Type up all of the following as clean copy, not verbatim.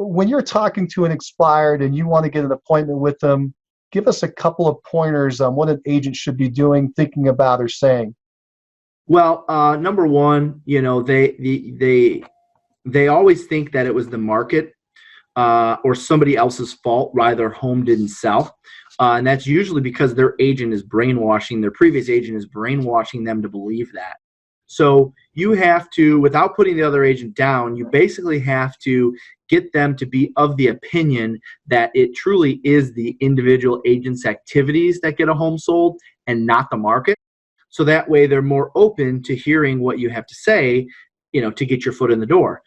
when you're talking to an expired and you want to get an appointment with them, give us a couple of pointers on what an agent should be doing, thinking about, or saying. Well, number one, they always think that it was the market or somebody else's fault why their home didn't sell. And that's usually because their agent is brainwashing, their previous agent is brainwashing them to believe that. So you have to, without putting the other agent down, you basically have to get them to be of the opinion that it truly is the individual agent's activities that get a home sold and not the market. So that way they're more open to hearing what you have to say, to get your foot in the door.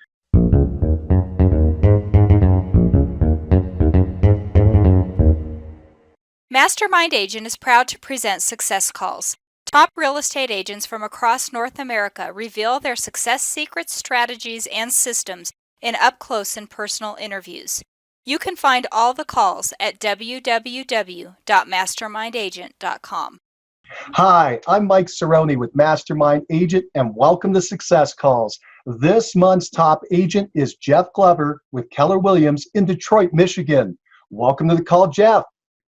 Mastermind Agent is proud to present Success Calls. Top real estate agents from across North America reveal their success secrets, strategies, and systems in up-close and personal interviews. You can find all the calls at www.mastermindagent.com. Hi, I'm Mike Cerrone with Mastermind Agent, and welcome to Success Calls. This month's top agent is Jeff Glover with Keller Williams in Detroit, Michigan. Welcome to the call, Jeff.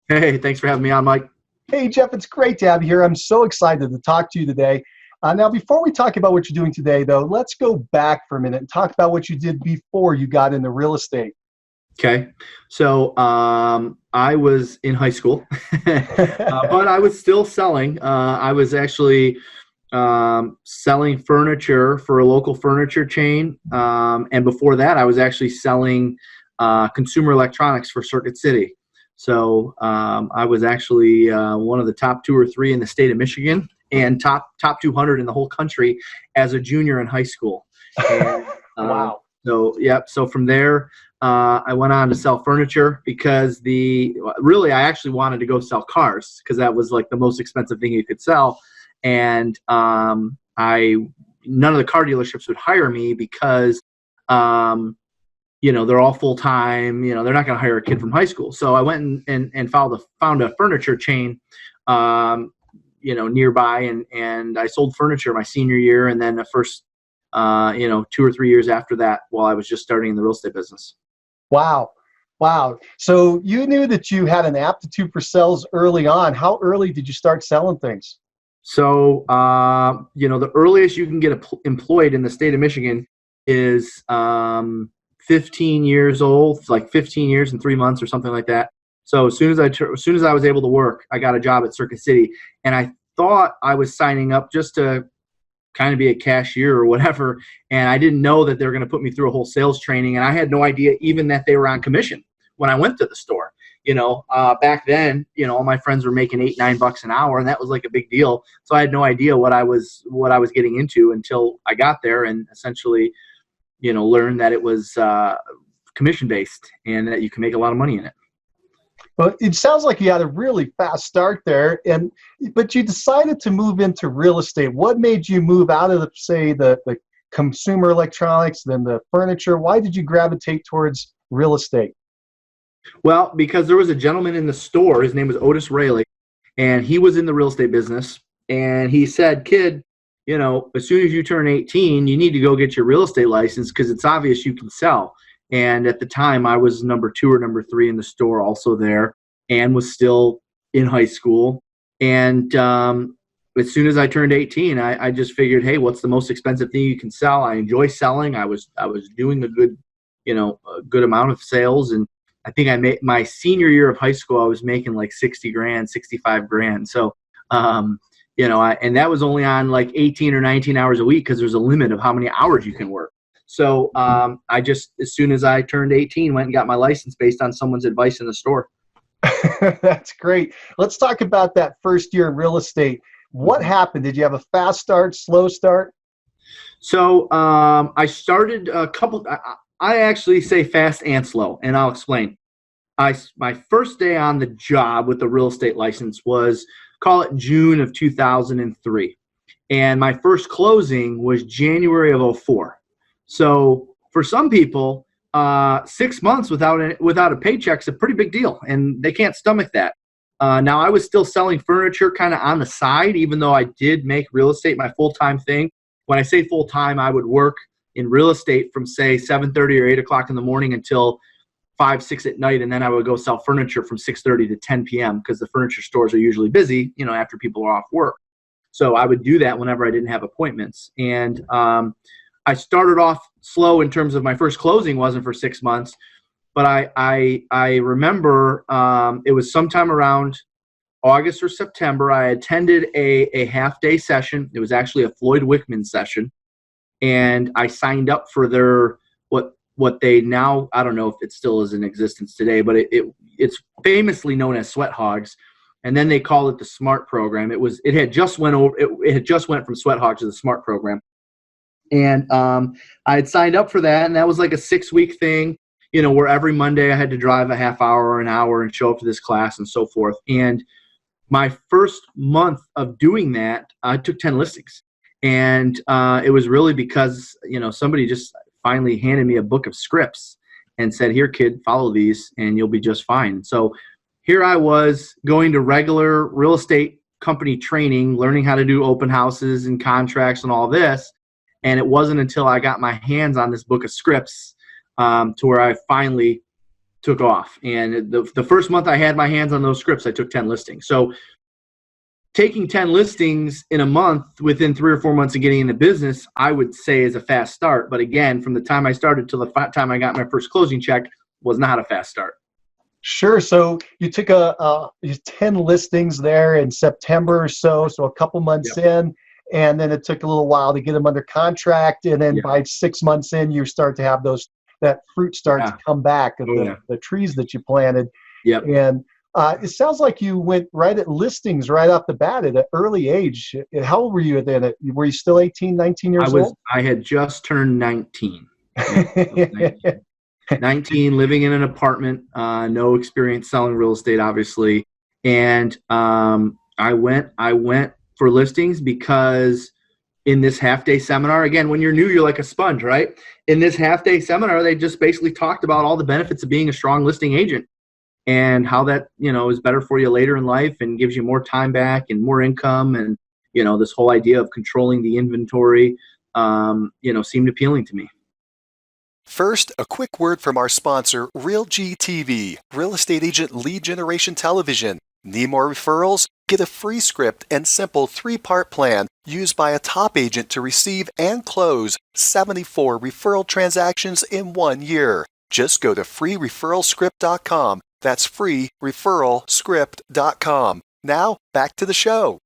Hey, thanks for having me on, Mike. Hey, Jeff, it's great to have you here. I'm so excited to talk to you today. Now, before we talk about what you're doing today, though, let's go back for a minute and talk about what you did before you got into real estate. Okay. So I was in high school, but I was still selling. I was actually selling furniture for a local furniture chain. And before that, I was actually selling consumer electronics for Circuit City. So I was actually one of the top 2 or 3 in the state of Michigan and top 200 in the whole country as a junior in high school. And, wow. So from there, I went on to sell furniture because I actually wanted to go sell cars because that was like the most expensive thing you could sell. And none of the car dealerships would hire me because they're all full-time, they're not going to hire a kid from high school. So I went and found a furniture chain, nearby, and I sold furniture my senior year. And then the first, 2 or 3 years after that, while I was just starting in the real estate business. Wow. So you knew that you had an aptitude for sales early on. How early did you start selling things? So, the earliest you can get employed in the state of Michigan is 15 years old, like 15 years and 3 months or something like that. So as soon as I was able to work, I got a job at Circuit City, and I thought I was signing up just to kind of be a cashier or whatever, and I didn't know that they were going to put me through a whole sales training, and I had no idea even that they were on commission when I went to the store. Back then, all my friends were making $8-9 an hour, and that was like a big deal. So I had no idea what I was getting into until I got there and essentially learn that it was commission-based and that you can make a lot of money in it. Well, it sounds like you had a really fast start there, but you decided to move into real estate. What made you move out of, the consumer electronics, then the furniture? Why did you gravitate towards real estate? Well, because there was a gentleman in the store. His name was Otis Rayleigh, and he was in the real estate business. And he said, "Kid, as soon as you turn 18, you need to go get your real estate license because it's obvious you can sell." And at the time, I was number 2 or number 3 in the store also there and was still in high school. And as soon as I turned 18, I just figured, hey, what's the most expensive thing you can sell? I enjoy selling. I was doing a good amount of sales. And I think I made my senior year of high school, I was making like 60 grand, 65 grand. So, and that was only on like 18 or 19 hours a week because there's a limit of how many hours you can work. So I just, as soon as I turned 18, went and got my license based on someone's advice in the store. That's great. Let's talk about that first year in real estate. What happened? Did you have a fast start, slow start? So I started I actually say fast and slow, and I'll explain. My first day on the job with the real estate license was, call it June of 2003. And my first closing was January of 2004. So for some people, 6 months without a paycheck is a pretty big deal, and they can't stomach that. Now, I was still selling furniture kind of on the side, even though I did make real estate my full-time thing. When I say full-time, I would work in real estate from say 7:30 or 8 o'clock in the morning until 5, 6 at night. And then I would go sell furniture from 6:30 to 10 p.m. because the furniture stores are usually busy, after people are off work. So I would do that whenever I didn't have appointments. And I started off slow in terms of my first closing wasn't for 6 months, but I remember it was sometime around August or September. I attended a half-day session. It was actually a Floyd Wickman session, and I signed up for their what they now, I don't know if it still is in existence today, but it's famously known as Sweat Hogs. And then they called it the SMART program. It had just went from Sweat Hogs to the SMART program. And I had signed up for that, and that was like a 6-week thing, where every Monday I had to drive a half hour or an hour and show up to this class and so forth. And my first month of doing that, I took 10 listings. And it was really because, somebody just finally handed me a book of scripts and said, here, kid, follow these and you'll be just fine. So here I was going to regular real estate company training, learning how to do open houses and contracts and all this. And it wasn't until I got my hands on this book of scripts to where I finally took off. And the first month I had my hands on those scripts, I took 10 listings. So taking 10 listings in a month within 3 or 4 months of getting into business, I would say is a fast start. But again, from the time I started till the time I got my first closing check was not a fast start. Sure. So you took 10 listings there in September or so a couple months in, and then it took a little while to get them under contract. And then by 6 months in, you start to have that fruit start to come back of the trees that you planted. Yep. And it sounds like you went right at listings right off the bat at an early age. How old were you then? Were you still 18, 19 years old? I had just turned 19. 19, living in an apartment, no experience selling real estate, obviously. And I went for listings because in this half-day seminar, again, when you're new, you're like a sponge, right? In this half-day seminar, they just basically talked about all the benefits of being a strong listing agent and how that, is better for you later in life and gives you more time back and more income. And, this whole idea of controlling the inventory, seemed appealing to me. First, a quick word from our sponsor, RealGTV, Real Estate Agent Lead Generation Television. Need more referrals? Get a free script and simple 3-part plan used by a top agent to receive and close 74 referral transactions in 1 year. Just go to freereferralscript.com. That's freereferralscript.com. Now, back to the show.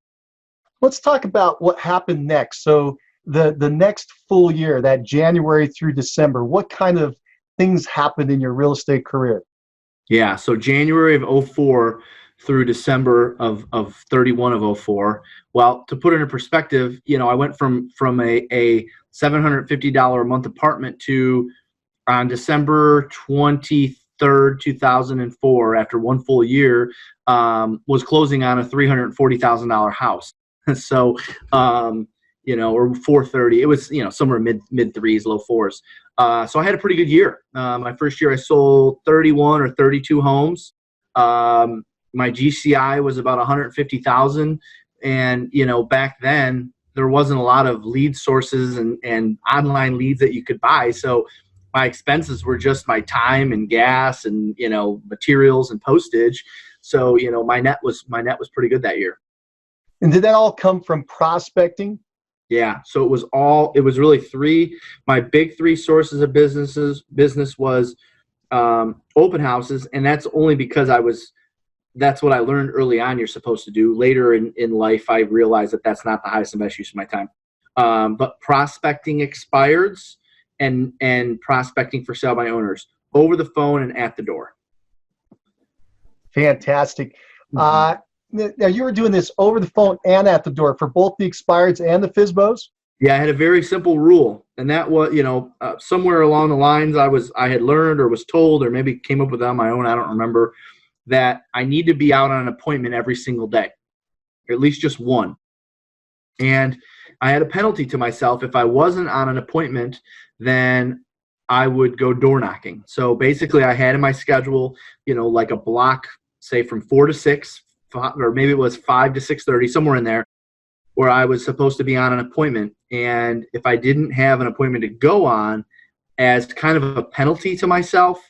Let's talk about what happened next. So the next full year, that January through December, what kind of things happened in your real estate career? Yeah, so January of 04 through December of 31 of 04. Well, to put it in perspective, I went from a $750 a month apartment to on December 23rd, 2004, after one full year, was closing on a $340,000 house. So, or 430. It was, somewhere mid threes, low fours. So I had a pretty good year. My first year I sold 31 or 32 homes. My GCI was about 150,000. And, back then there wasn't a lot of lead sources and online leads that you could buy. So my expenses were just my time and gas and, materials and postage. So, my net was pretty good that year. And did that all come from prospecting? Yeah. So it was really my big 3 sources of business was open houses. And that's only because that's what I learned early on you're supposed to do. Later in life, I realized that that's not the highest and best use of my time. But prospecting expireds and prospecting for sale by owners over the phone and at the door. Fantastic. Now you were doing this over the phone and at the door for both the expireds and the FSBOs? Yeah, I had a very simple rule, and that was, somewhere along the lines I had learned or was told or maybe came up with it on my own, I don't remember, that I need to be out on an appointment every single day, or at least just one. And I had a penalty to myself. If I wasn't on an appointment, then I would go door knocking. So basically I had in my schedule, like a block, say from 4 to 6, or maybe it was 5 to 6:30, somewhere in there, where I was supposed to be on an appointment. And if I didn't have an appointment to go on, as kind of a penalty to myself,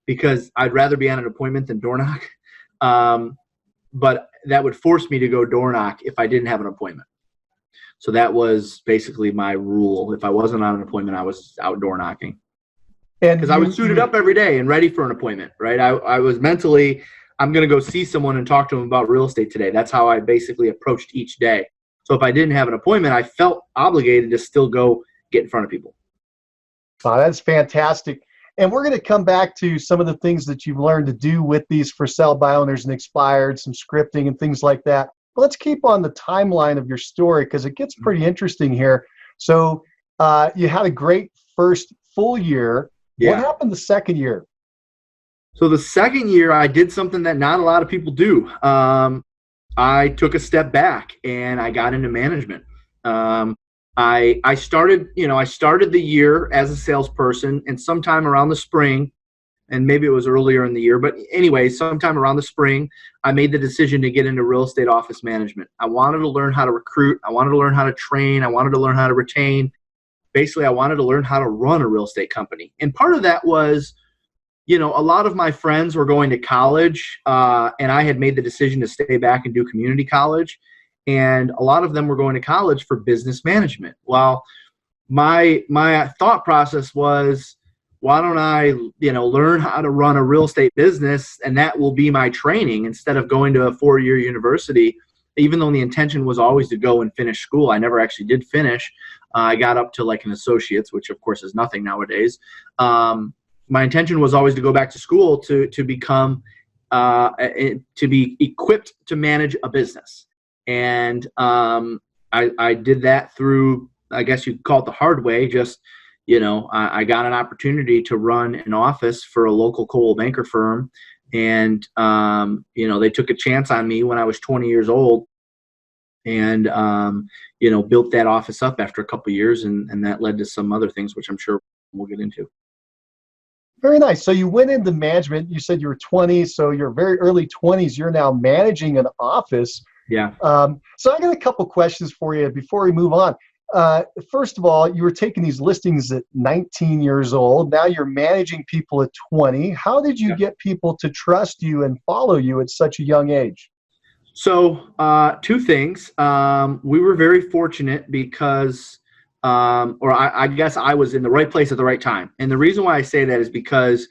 because I'd rather be on an appointment than door knock, but that would force me to go door knock if I didn't have an appointment. So that was basically my rule. If I wasn't on an appointment, I was out door knocking. Because I was suited up every day and ready for an appointment, right? I was mentally, I'm going to go see someone and talk to them about real estate today. That's how I basically approached each day. So if I didn't have an appointment, I felt obligated to still go get in front of people. Oh, that's fantastic. And we're going to come back to some of the things that you've learned to do with these for sale by owners and expired, some scripting and things like that. But let's keep on the timeline of your story because it gets pretty interesting here. So you had a great first full year. Yeah. What happened the second year? So the second year, I did something that not a lot of people do. I took a step back and I got into management. I started the year as a salesperson, and sometime around the spring, and maybe it was earlier in the year, but anyway, sometime around the spring, I made the decision to get into real estate office management. I wanted to learn how to recruit. I wanted to learn how to train. I wanted to learn how to retain. Basically, I wanted to learn how to run a real estate company. And part of that was, a lot of my friends were going to college, and I had made the decision to stay back and do community college. And a lot of them were going to college for business management. Well, my thought process was, why don't I, learn how to run a real estate business, and that will be my training instead of going to a 4-year university. Even though the intention was always to go and finish school, I never actually did finish. I got up to like an associate's, which of course is nothing nowadays. My intention was always to go back to school to become, to be equipped to manage a business. And I did that through, I guess you'd call it the hard way. Just, I got an opportunity to run an office for a local Coldwell Banker firm. And, they took a chance on me when I was 20 years old and, built that office up after a couple of years. And that led to some other things, which I'm sure we'll get into. Very nice. So you went into management. You said you were 20. So you're very early 20s. You're now managing an office. Yeah. So I got a couple questions for you before we move on. First of all, you were taking these listings at 19 years old. Now you're managing people at 20. How did you get people to trust you and follow you at such a young age? So two things. We were very fortunate because, I guess I was in the right place at the right time. And the reason why I say that is because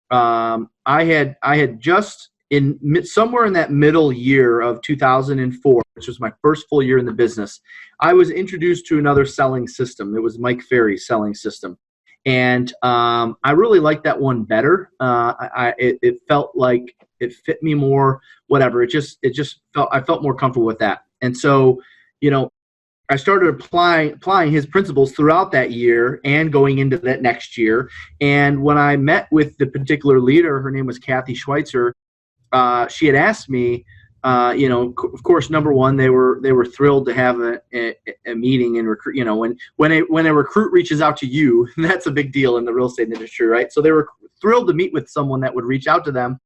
I had just somewhere in that middle year of 2004, which was my first full year in the business, I was introduced to another selling system. It was Mike Ferry's selling system. And I really liked that one better. It felt like it fit me more, whatever. It just felt, I felt more comfortable with that. And so, I started applying his principles throughout that year and going into that next year. And when I met with the particular leader, her name was Kathy Schweitzer, she had asked me, of course, number one, they were thrilled to have a meeting and recruit. When a recruit reaches out to you, that's a big deal in the real estate industry, right? So they were thrilled to meet with someone that would reach out to them.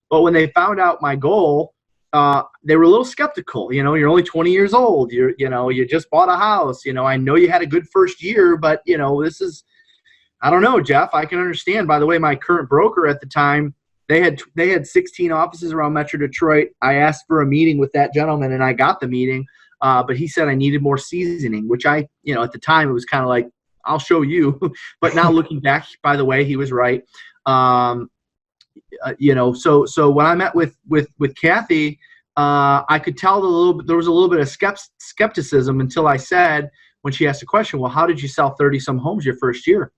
But when they found out my goal, they were a little skeptical. You're only 20 years old. You just bought a house. I know you had a good first year, but this is, I don't know, Jeff. I can understand. By the way, my current broker at the time, they had 16 offices around Metro Detroit. I asked for a meeting with that gentleman, and I got the meeting. But he said I needed more seasoning, which at the time it was kind of like, I'll show you. But now looking back, by the way, he was right. So when I met with Kathy, I could tell there was a little bit of skepticism until I said, when she asked the question, well, how did you sell 30 some homes your first year?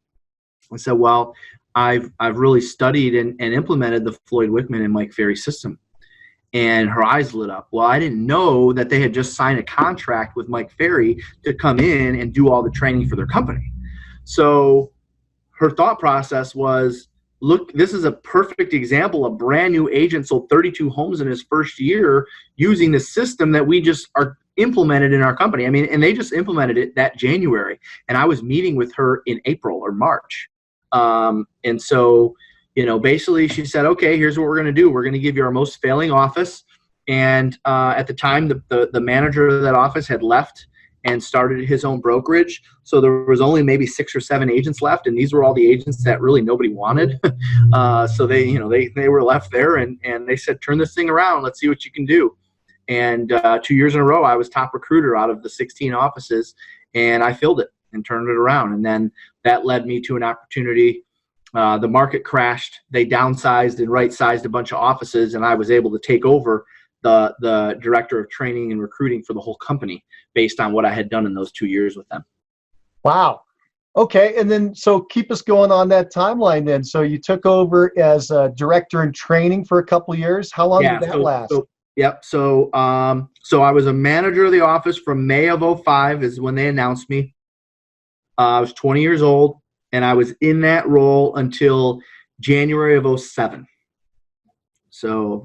I said, well, I've really studied and implemented the Floyd Wickman and Mike Ferry system. And her eyes lit up. Well, I didn't know that they had just signed a contract with Mike Ferry to come in and do all the training for their company. So her thought process was, look, this is a perfect example. A brand new agent sold 32 homes in his first year using the system that we just are implemented in our company. And they just implemented it that January. And I was meeting with her in April or March. And so, basically she said, okay, here's what we're going to do. We're going to give you our most failing office. And at the time, the manager of that office had left. and started his own brokerage. So there was only maybe 6 or 7 agents left, and these were all the agents that really nobody wanted. So they were left there, and they said, turn this thing around. Let's see what you can do. And 2 years in a row, I was top recruiter out of the 16 offices, and I filled it and turned it around. And then that led me to an opportunity. The market crashed. They downsized and right-sized a bunch of offices, and I was able to take over the director of training and recruiting for the whole company based on what I had done in those 2 years with them. Wow. Okay. And then, so keep us going on that timeline then. So you took over as a director in training for a couple of years. How long did that last? So I was a manager of the office from May of 2005 is when they announced me. I was 20 years old, and I was in that role until January of 2007. So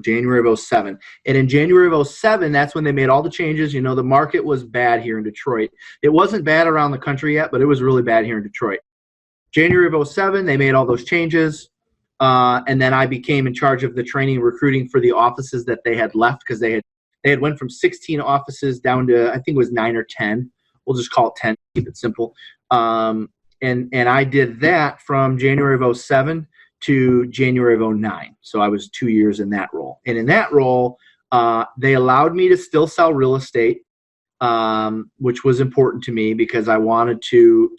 January of 2007. And in January of 2007, that's when they made all the changes. The market was bad here in Detroit. It wasn't bad around the country yet, but it was really bad here in Detroit. January of 2007, they made all those changes. And then I became in charge of the training and recruiting for the offices that they had left, because they had went from 16 offices down to, I think it was 9 or 10. We'll just call it 10, keep it simple. And I did that from January of 2007 to January of 2009. So I was 2 years in that role. And in that role, they allowed me to still sell real estate, which was important to me because I wanted to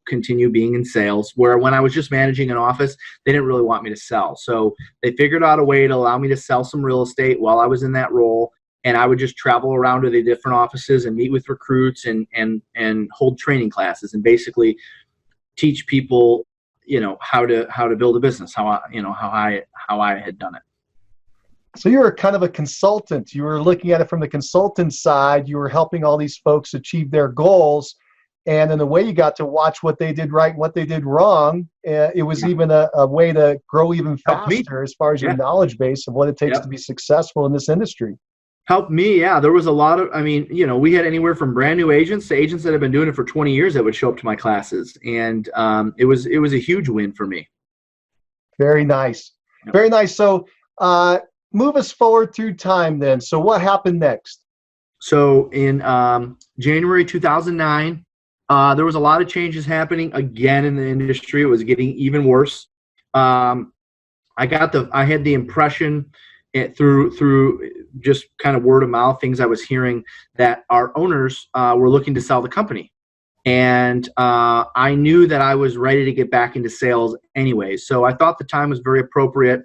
continue being in sales, where when I was just managing an office, they didn't really want me to sell. So they figured out a way to allow me to sell some real estate while I was in that role. And I would just travel around to the different offices and meet with recruits and hold training classes and basically teach people, how to build a business, how I had done it. So you were kind of a consultant. You were looking at it from the consultant side. You were helping all these folks achieve their goals. And in a way, you got to watch what they did right and what they did wrong. It was even a way to grow even faster as far as your knowledge base of what it takes to be successful in this industry. Helped me, yeah. There was a lot of, we had anywhere from brand new agents to agents that have been doing it for 20 years that would show up to my classes. And it was a huge win for me. Very nice. Yep. Very nice. So move us forward through time then. So what happened next? So in January 2009, there was a lot of changes happening again in the industry. It was getting even worse. I had the impression through just kind of word of mouth, things I was hearing, that our owners were looking to sell the company. And I knew that I was ready to get back into sales anyway. So I thought the time was very appropriate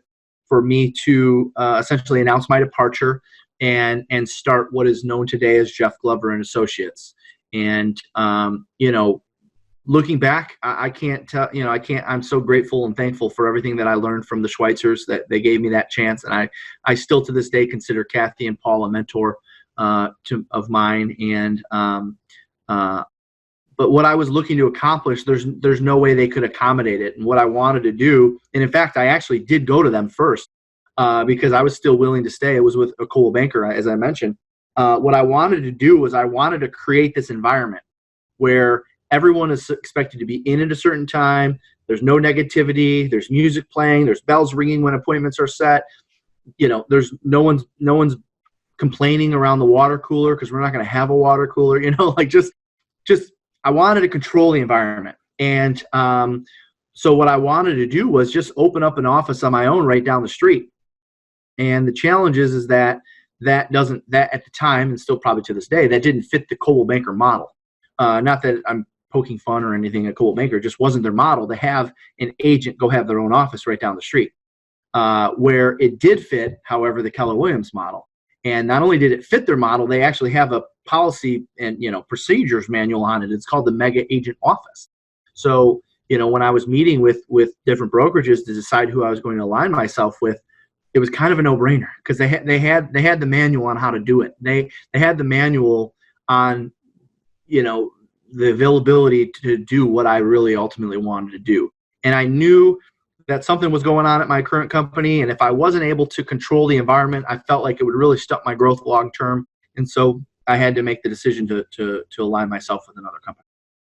for me to essentially announce my departure and start what is known today as Jeff Glover and Associates. And, looking back, I can't tell, I'm so grateful and thankful for everything that I learned from the Schweitzers, that they gave me that chance. And I still to this day consider Kathy and Paul a mentor of mine. And, but what I was looking to accomplish, there's no way they could accommodate it. And what I wanted to do, and in fact, I actually did go to them first because I was still willing to stay. It was with a Coldwell Banker, as I mentioned. What I wanted to do was I wanted to create this environment where everyone is expected to be in at a certain time. There's no negativity. There's music playing. There's bells ringing when appointments are set. There's no one's complaining around the water cooler because we're not going to have a water cooler. Just I wanted to control the environment. And so what I wanted to do was just open up an office on my own right down the street. And the challenge is that at the time, and still probably to this day, that didn't fit the Coldwell Banker model. Not that I'm poking fun or anything at Coldwell Banker, it just wasn't their model to have an agent go have their own office right down the street. Where it did fit, however, the Keller Williams model. And not only did it fit their model, they actually have a policy and procedures manual on it. It's called the Mega Agent Office. So when I was meeting with different brokerages to decide who I was going to align myself with, it was kind of a no-brainer because they had the manual on how to do it. They had the manual on the availability to do what I really ultimately wanted to do. And I knew that something was going on at my current company, and if I wasn't able to control the environment, I felt like it would really stop my growth long term. And so I had to make the decision to align myself with another company.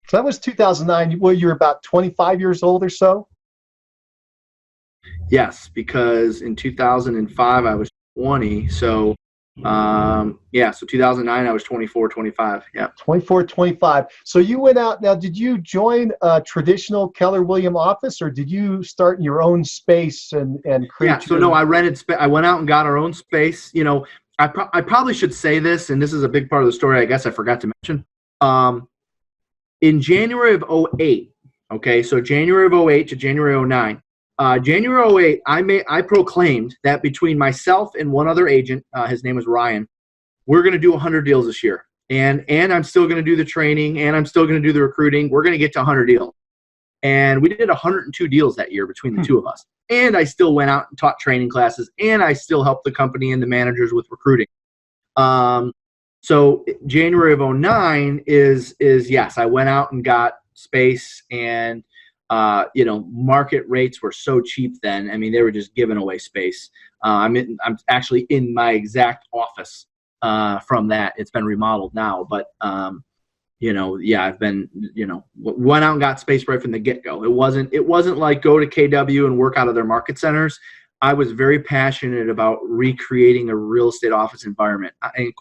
So that was 2009. Well, you were about 25 years old or so? Yes, because in 2005 I was 20. So Yeah, so 2009, I was 24, 25. Yeah. 24, 25. So you went out. Now, did you join a traditional Keller Williams office, or did you start in your own space and create Yeah, so your... no, I rented. I went out and got our own space. You know, I probably should say this, and this is a big part of the story. I guess I forgot to mention. In January of 08, okay, so January of 08 to January of 09. January of 08, I proclaimed that between myself and one other agent, his name was Ryan, we're going to do 100 deals this year. And I'm still going to do the training, and I'm still going to do the recruiting. We're going to get to 100 deals. And we did 102 deals that year between the two of us. And I still went out and taught training classes, and I still helped the company and the managers with recruiting. So January of 09 is yes, I went out and got space, and you know, market rates were so cheap then. I mean, they were just giving away space. I'm actually in my exact office from that. It's been remodeled now, but you know, yeah, I've been, you know, went out and got space right from the get-go. It wasn't like go to KW and work out of their market centers. I was very passionate about recreating a real estate office environment. And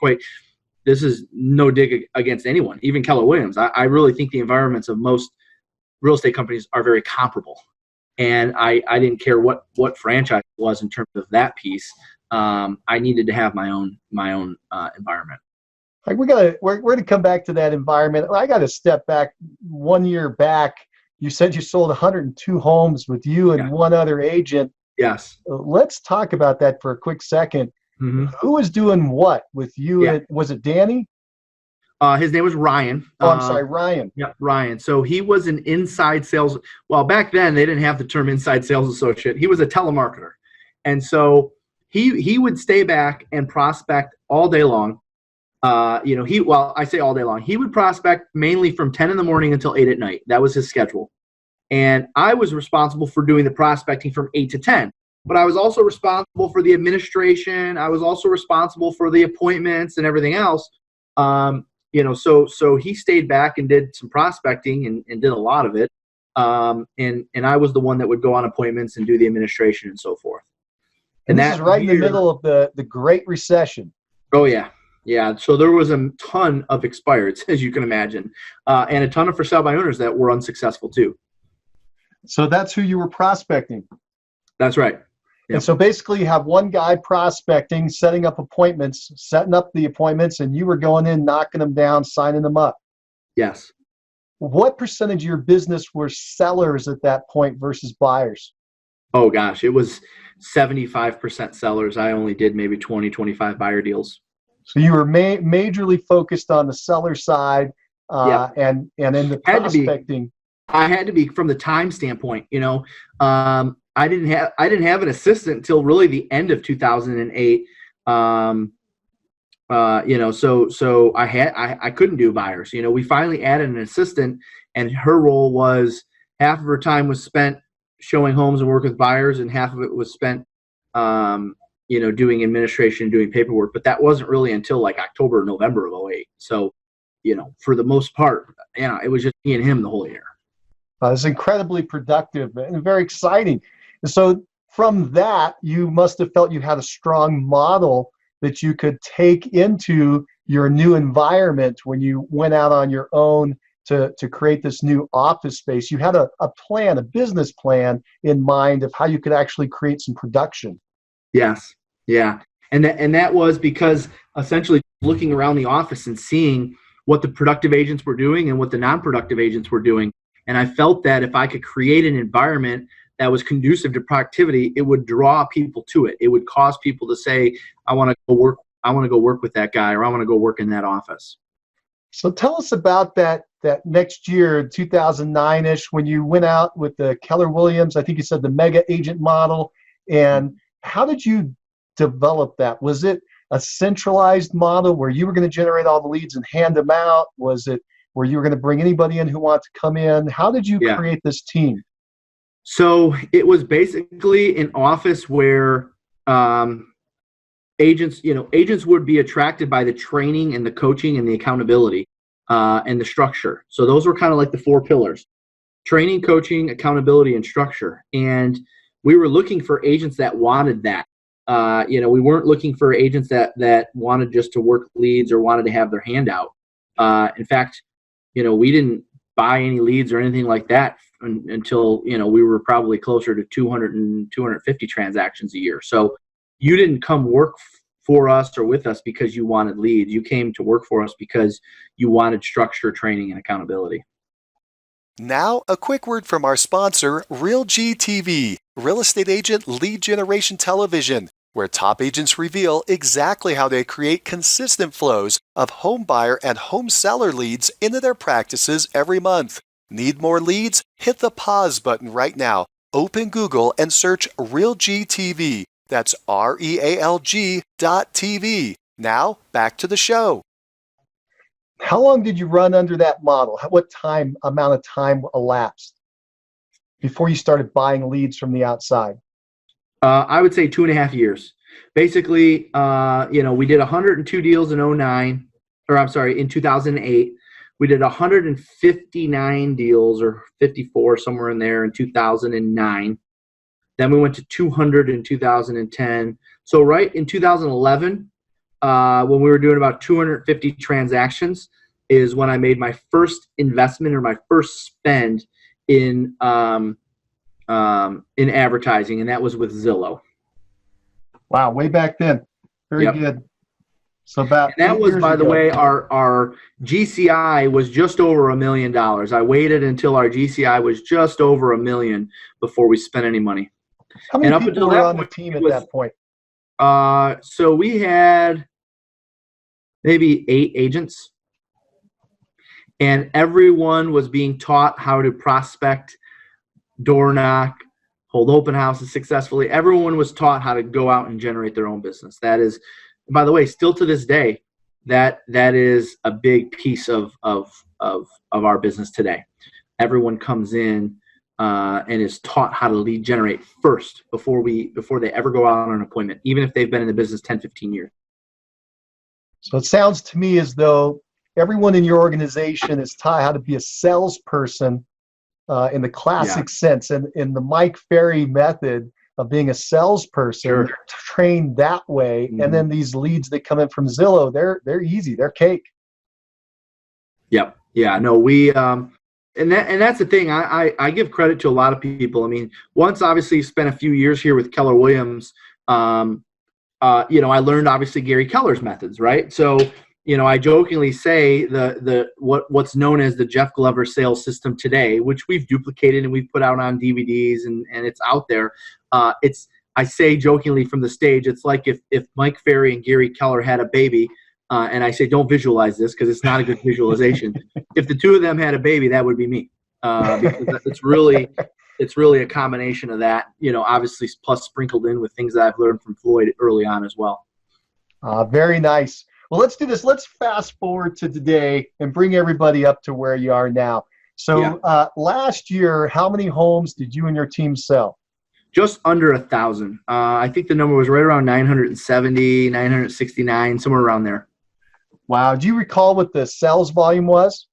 this is no dig against anyone, even Keller Williams. I really think the environments of most real estate companies are very comparable. And I didn't care what franchise it was in terms of that piece. I needed to have my own environment. Like we're going to come back to that environment. I got to step back 1 year back. You said you sold 102 homes with you and one other agent. Yes. Let's talk about that for a quick second. Mm-hmm. Who was doing what with you? Yeah. Was it Danny? His name was Ryan. Oh, I'm sorry, Ryan. Yeah, Ryan. So he was an inside sales. Well, back then they didn't have the term inside sales associate. He was a telemarketer. And so he would stay back and prospect all day long. You know, I say all day long. He would prospect mainly from 10 in the morning until 8 at night. That was his schedule. And I was responsible for doing the prospecting from 8 to 10. But I was also responsible for the administration. I was also responsible for the appointments and everything else. You know, so he stayed back and did some prospecting and did a lot of it. And I was the one that would go on appointments and do the administration and so forth. And this is right in the middle of the Great Recession. Oh, yeah. Yeah. So there was a ton of expireds, as you can imagine, and a ton of for sale by owners that were unsuccessful too. So that's who you were prospecting. That's right. Yep. And so basically you have one guy prospecting, setting up appointments, setting up the appointments, and you were going in, knocking them down, signing them up. Yes. What percentage of your business were sellers at that point versus buyers? Oh, gosh, it was 75% sellers. I only did maybe 20, 25 buyer deals. So you were majorly focused on the seller side and in the prospecting. I had to be from the time standpoint, you know. I didn't have an assistant until really the end of 2008. You know, so I couldn't do buyers. You know, we finally added an assistant, and her role was half of her time was spent showing homes and work with buyers, and half of it was spent you know, doing administration, doing paperwork. But that wasn't really until like October or November of 08. So, you know, for the most part, you know, it was just me and him the whole year. It was incredibly productive and very exciting. So from that, you must have felt you had a strong model that you could take into your new environment when you went out on your own to create this new office space. You had a plan, a business plan in mind of how you could actually create some production. Yes. Yeah. And that was because essentially looking around the office and seeing what the productive agents were doing and what the non-productive agents were doing. And I felt that if I could create an environment that was conducive to productivity, it would draw people to it. It would cause people to say, I want to go work with that guy, or I want to go work in that office. So tell us about that next year, 2009-ish, when you went out with the Keller Williams, I think you said the mega agent model. And how did you develop that? Was it a centralized model where you were going to generate all the leads and hand them out? Was it where you were going to bring anybody in who wanted to come in? How did you create this team? So it was basically an office where agents would be attracted by the training and the coaching and the accountability and the structure. So those were kind of like the four pillars: training, coaching, accountability, and structure. And we were looking for agents that wanted that. We weren't looking for agents that wanted just to work leads or wanted to have their hand out. In fact, we didn't buy any leads or anything like that until, we were probably closer to 200 and 250 transactions a year. So you didn't come work for us or with us because you wanted leads. You came to work for us because you wanted structure, training, and accountability. Now, a quick word from our sponsor, RealGTV, Real Estate Agent Lead Generation Television, where top agents reveal exactly how they create consistent flows of home buyer and home seller leads into their practices every month. Need more leads? Hit the pause button right now. Open Google and search RealGTV. That's REALG.TV. Now, back to the show. How long did you run under that model? What amount of time elapsed before you started buying leads from the outside? I would say 2.5 years. Basically, we did 102 deals in 2008. We did 159 deals or 54, somewhere in there, in 2009. Then we went to 200 in 2010. So right in 2011, when we were doing about 250 transactions, is when I made my first investment or my first spend in advertising, and that was with Zillow. Wow, way back then. Very good. So about and that was, by the way, our GCI was just over $1 million. I waited until our GCI was just over $1 million before we spent any money. How many people were on the team at that point? So we had maybe 8 agents, and everyone was being taught how to prospect, door knock, hold open houses successfully. Everyone was taught how to go out and generate their own business. That is, by the way, still to this day, that is a big piece of our business today. Everyone comes in and is taught how to lead generate first before they ever go out on an appointment, even if they've been in the business 10, 15 years. So it sounds to me as though everyone in your organization is taught how to be a salesperson in the classic sense, and in the Mike Ferry method of being a salesperson, they're trained that way. And then these leads that come in from Zillow, they're easy, they're cake. Yep. Yeah. No, we and that's the thing. I give credit to a lot of people. I mean, once obviously spent a few years here with Keller Williams, I learned obviously Gary Keller's methods, right? So, I jokingly say what's known as the Jeff Glover sales system today, which we've duplicated and we've put out on DVDs and it's out there. I say jokingly from the stage, it's like if Mike Ferry and Gary Keller had a baby, and I say don't visualize this because it's not a good visualization. If the two of them had a baby, that would be me, because it's really a combination of that, obviously, plus sprinkled in with things that I've learned from Floyd early on as well. Very nice. Well, let's do this. Let's fast forward to today and bring everybody up to where you are now. So last year, how many homes did you and your team sell? Just under 1,000. I think the number was right around 970, 969, somewhere around there. Wow. Do you recall what the sales volume was?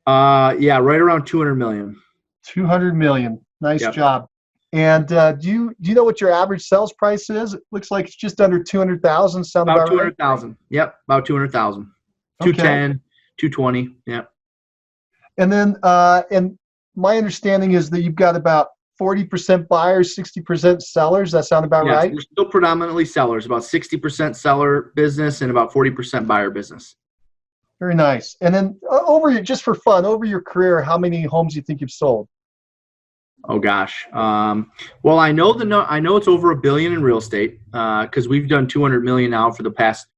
Right around 200 million. 200 million. Nice job. And do you know what your average sales price is? It looks like it's just under 200,000. Sound about 200,000. Right? Yep, about 200,000. 210, 220. Yep. And then, and my understanding is that you've got about 40% buyers, 60% sellers. That sound about right? We're still predominantly sellers. About 60% seller business and about 40% buyer business. Very nice. And then just for fun, over your career, how many homes do you think you've sold? Oh gosh. Well, I know it's over $1 billion in real estate because we've done 200 million now for the past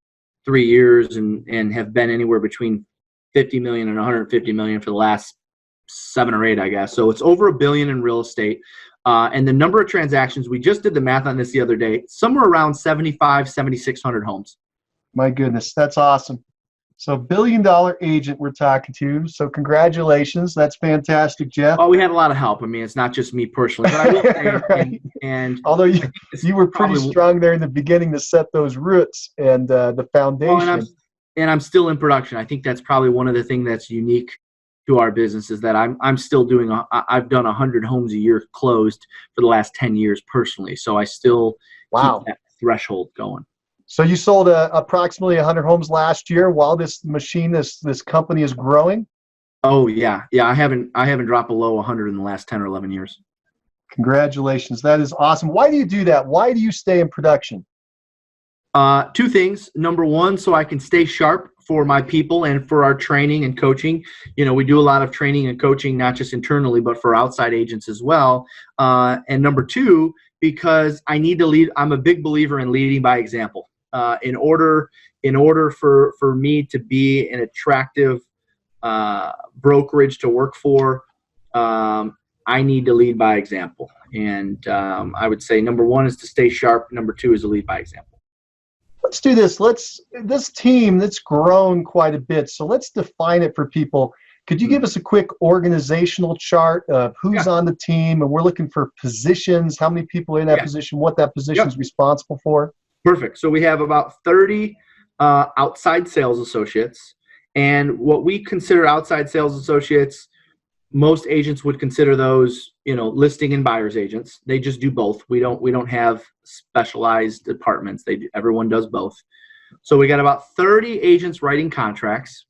3 years and have been anywhere between 50 million and 150 million for the last 7 or 8, I guess. So it's over $1 billion in real estate. And the number of transactions, we just did the math on this the other day, somewhere around 7,600 homes. My goodness, that's awesome. So $1 billion agent we're talking to. So congratulations. That's fantastic, Jeff. Oh, we had a lot of help. I mean, it's not just me personally, but I will say, right. and although you were pretty strong there in the beginning to set those roots and the foundation. Well, and I'm still in production. I think that's probably one of the things that's unique to our business is that I'm still doing, I've done 100 homes a year closed for the last 10 years personally. So I still threshold going. So you sold approximately 100 homes last year while this machine, this company is growing? Oh yeah. Yeah. I haven't dropped below 100 in the last 10 or 11 years. Congratulations. That is awesome. Why do you do that? Why do you stay in production? Two things. Number one, so I can stay sharp for my people and for our training and coaching. You know, we do a lot of training and coaching, not just internally, but for outside agents as well. And number two, because I need to lead. I'm a big believer in leading by example. In order for me to be an attractive brokerage to work for, I need to lead by example. And I would say number one is to stay sharp. Number two is to lead by example. Let's do this. This team that's grown quite a bit. So let's define it for people. Could you give us a quick organizational chart of who's on the team? And we're looking for positions, how many people are in that position, what that position is responsible for? Perfect. So we have about 30 outside sales associates. And what we consider outside sales associates, most agents would consider those, you know, listing and buyer's agents. They just do both. We don't have specialized departments. Everyone does both. So we got about 30 agents writing contracts.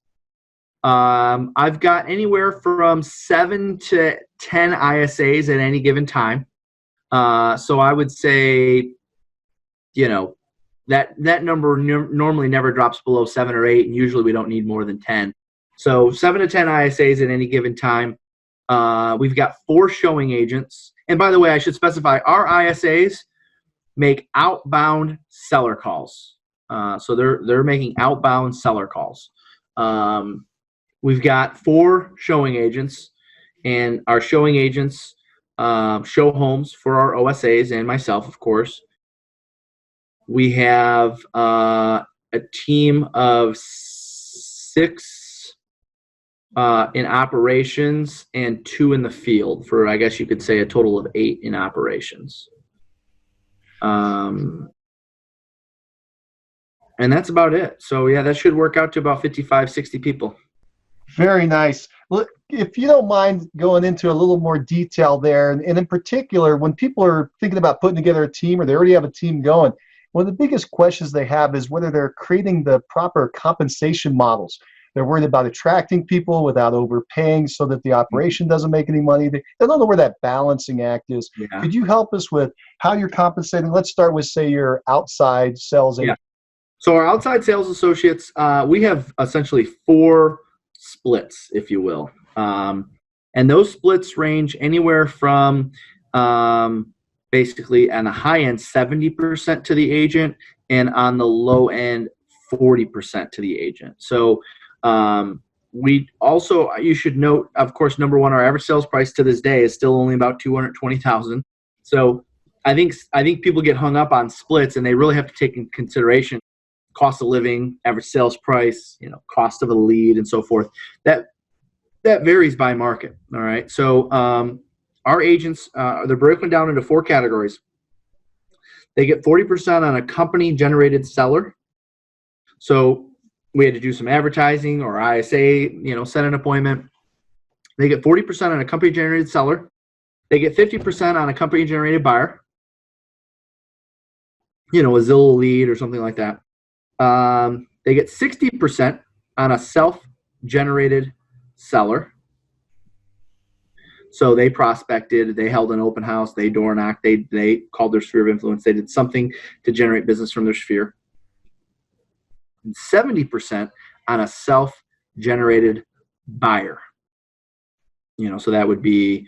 I've got anywhere from 7 to 10 ISAs at any given time. So I would say, you know, that number normally never drops below 7 or 8, and usually we don't need more than 10. So 7 to 10 ISAs at any given time. We've got 4 showing agents. And by the way, I should specify our ISAs make outbound seller calls. So they're making outbound seller calls. We've got 4 showing agents, and our showing agents show homes for our OSAs and myself, of course. We have a team of 6 in operations and 2 in the field, for, I guess you could say, a total of 8 in operations. And that's about it. So yeah, that should work out to about 55, 60 people. Very nice. Look, if you don't mind going into a little more detail there, and in particular, when people are thinking about putting together a team or they already have a team going, one of the biggest questions they have is whether they're creating the proper compensation models. They're worried about attracting people without overpaying so that the operation doesn't make any money. They don't know where that balancing act is. Yeah. Could you help us with how you're compensating? Let's start with, say, your outside sales agent. So our outside sales associates, we have essentially 4 splits, if you will. And those splits range anywhere from basically on the high end, 70% to the agent, and on the low end, 40% to the agent. So we also, you should note, of course, number one, our average sales price to this day is still only about $220,000. So I think people get hung up on splits, and they really have to take in consideration cost of living, average sales price, you know, cost of a lead, and so forth. That varies by market. All right. So our agents, they're broken down into 4 categories. They get 40% on a company-generated seller. So we had to do some advertising or ISA, you know, set an appointment. They get 40% on a company-generated seller. They get 50% on a company-generated buyer. You know, a Zillow lead or something like that. They get 60% on a self-generated seller. So they prospected, they held an open house, they door knocked, they called their sphere of influence, they did something to generate business from their sphere. And 70% on a self-generated buyer. You know, so that would be,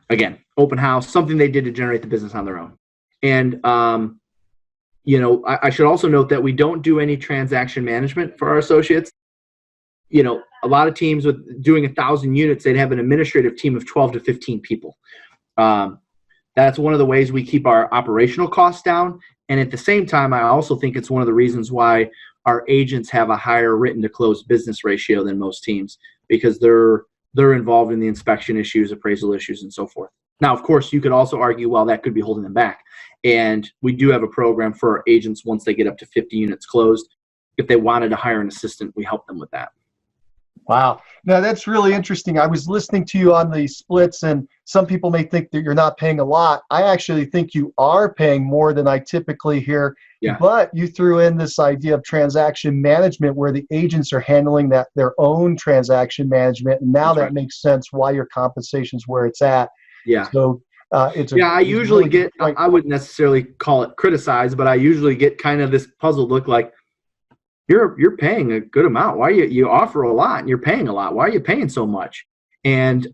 again, open house, something they did to generate the business on their own. And you know, I should also note that we don't do any transaction management for our associates. You know, a lot of teams with doing 1,000 units, they'd have an administrative team of 12 to 15 people. That's one of the ways we keep our operational costs down. And at the same time, I also think it's one of the reasons why our agents have a higher written to close business ratio than most teams, because they're involved in the inspection issues, appraisal issues, and so forth. Now, of course, you could also argue, well, that could be holding them back. And we do have a program for our agents once they get up to 50 units closed. If they wanted to hire an assistant, we help them with that. Wow. Now that's really interesting. I was listening to you on the splits, and some people may think that you're not paying a lot. I actually think you are paying more than I typically hear. Yeah. But you threw in this idea of transaction management where the agents are handling that their own transaction management. And now That's that right. makes sense why your compensation's where it's at. Yeah. So it's a Yeah, I it's a usually really good get, point. I wouldn't necessarily call it criticized, but I usually get kind of this puzzled look like, you're paying a good amount. Why you offer a lot and you're paying a lot? Why are you paying so much? And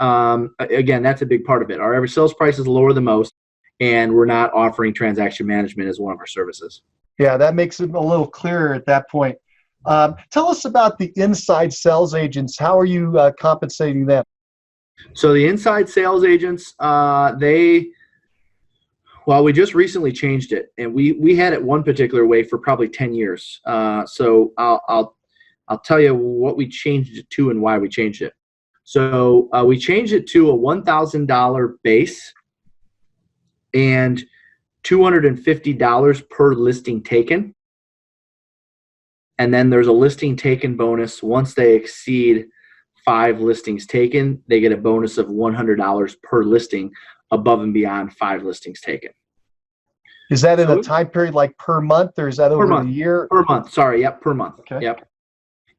again, that's a big part of it. Our average sales price is lower than most, and we're not offering transaction management as one of our services. Yeah, that makes it a little clearer at that point. Tell us about the inside sales agents. How are you compensating them? So the inside sales agents, well, we just recently changed it, and we had it one particular way for probably 10 years. So I'll tell you what we changed it to and why we changed it. So we changed it to a $1,000 base and $250 per listing taken. And then there's a listing taken bonus. Once they exceed 5 listings taken, they get a bonus of $100 per listing above and beyond 5 listings taken. Is that in a time period like per month, or is that over the year? Per month. Sorry. Yep. Per month. Okay.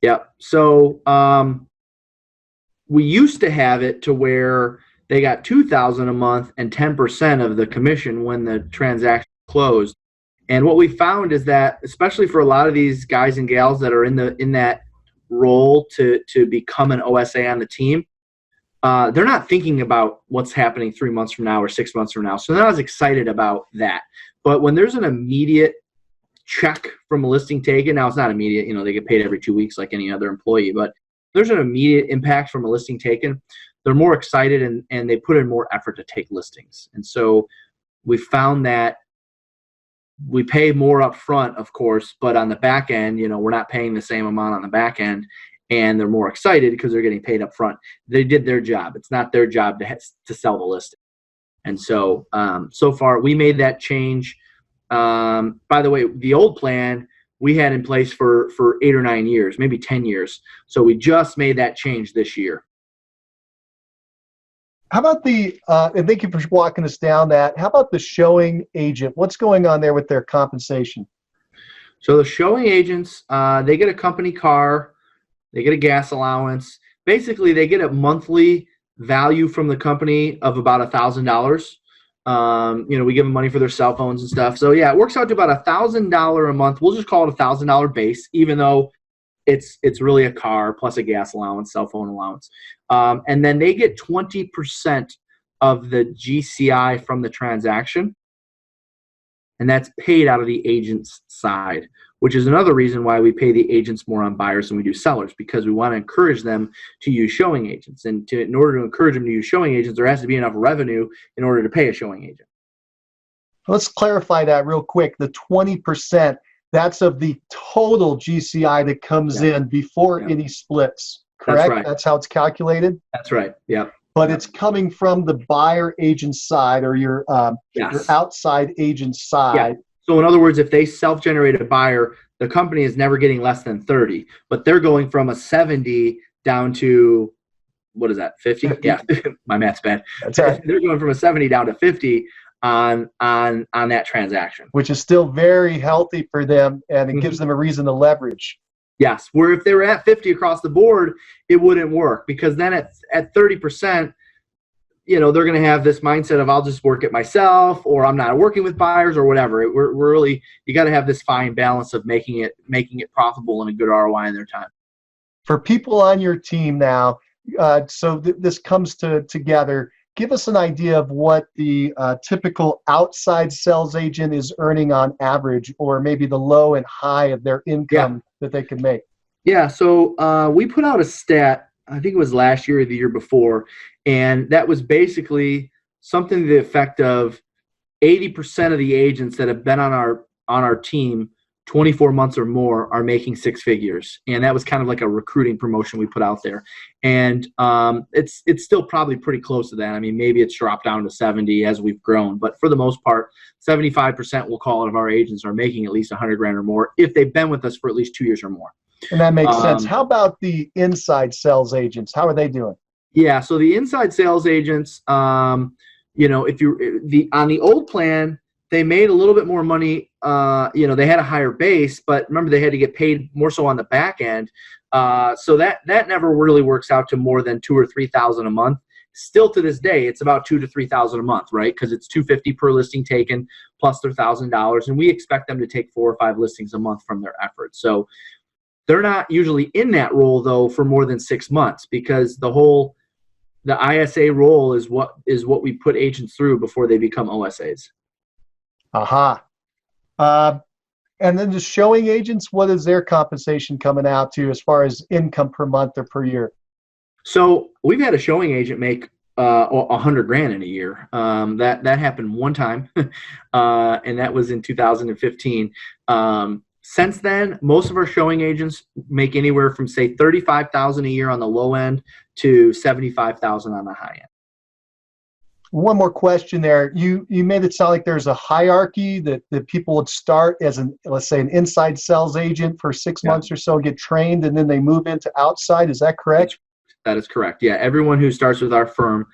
Yep. So we used to have it to where they got $2,000 a month and 10% of the commission when the transaction closed. And what we found is that, especially for a lot of these guys and gals that are in that role to become an OSA on the team, they're not thinking about what's happening 3 months from now or 6 months from now. So they're not as excited about that. But when there's an immediate check from a listing taken, now it's not immediate, they get paid every 2 weeks like any other employee, but there's an immediate impact from a listing taken, they're more excited and they put in more effort to take listings. And so we found that we pay more up front, of course, but on the back end, we're not paying the same amount on the back end, and they're more excited because they're getting paid up front. They did their job. It's not their job to sell the listing. And so, so far we made that change. By the way, the old plan we had in place for 8 or 9 years, maybe 10 years. So we just made that change this year. How about and thank you for walking us down that. How about the showing agent? What's going on there with their compensation? So the showing agents, they get a company car, they get a gas allowance. Basically, they get a monthly value from the company of about $1,000. We give them money for their cell phones and stuff. So yeah, it works out to about $1,000 a month. We'll just call it $1,000 base, even though it's really a car plus a gas allowance, cell phone allowance. And then they get 20% of the GCI from the transaction. And that's paid out of the agent's side, which is another reason why we pay the agents more on buyers than we do sellers, because we want to encourage them to use showing agents. And in order to encourage them to use showing agents, there has to be enough revenue in order to pay a showing agent. Let's clarify that real quick. The 20%, that's of the total GCI that comes in before any splits, correct? That's right. That's how it's calculated? That's right. Yep. But it's coming from the buyer agent side, or your outside agent side. Yeah. So in other words, if they self-generate a buyer, the company is never getting less than 30, but they're going from a 70 down to, what is that, 50? Yeah, my math's bad. That's right. They're going from a 70 down to 50 on that transaction. Which is still very healthy for them, and it gives them a reason to leverage. Yes, where if they were at 50 across the board, it wouldn't work, because then at 30%, they're going to have this mindset of, I'll just work it myself, or I'm not working with buyers, or whatever. We're really, you got to have this fine balance of making it profitable and a good ROI in their time. For people on your team now, so this comes together. Give us an idea of what the typical outside sales agent is earning on average, or maybe the low and high of their income that they can make. Yeah, so we put out a stat, I think it was last year or the year before, and that was basically something to the effect of 80% of the agents that have been on our team 24 months or more are making 6 figures. And that was kind of like a recruiting promotion we put out there. And it's still probably pretty close to that. I mean, maybe it's dropped down to 70 as we've grown, but for the most part, 75%, we'll call it, of our agents are making at least 100 grand or more if they've been with us for at least 2 years or more. And that makes sense. Um, How about the inside sales agents? How are they doing? Yeah, so the inside sales agents, if you on the old plan, they made a little bit more money. They had a higher base, but remember they had to get paid more so on the back end. So that never really works out to more than $2,000 or $3,000 a month. Still to this day, it's about $2,000 to $3,000 a month, right? Because it's $250 per listing taken plus their $1,000, and we expect them to take 4 or 5 listings a month from their efforts. So they're not usually in that role though for more than 6 months, because the ISA role is what we put agents through before they become OSAs. Aha. And then the showing agents, what is their compensation coming out to as far as income per month or per year? So we've had a showing agent make $100,000 in a year. That happened one time, and that was in 2015. Since then, most of our showing agents make anywhere from say $35,000 a year on the low end to $75,000 on the high end. One more question there. You made it sound like there's a hierarchy that people would start as let's say an inside sales agent for 6 months or so, get trained, and then they move into outside. Is that correct? That is correct. Yeah, everyone who starts with our firm,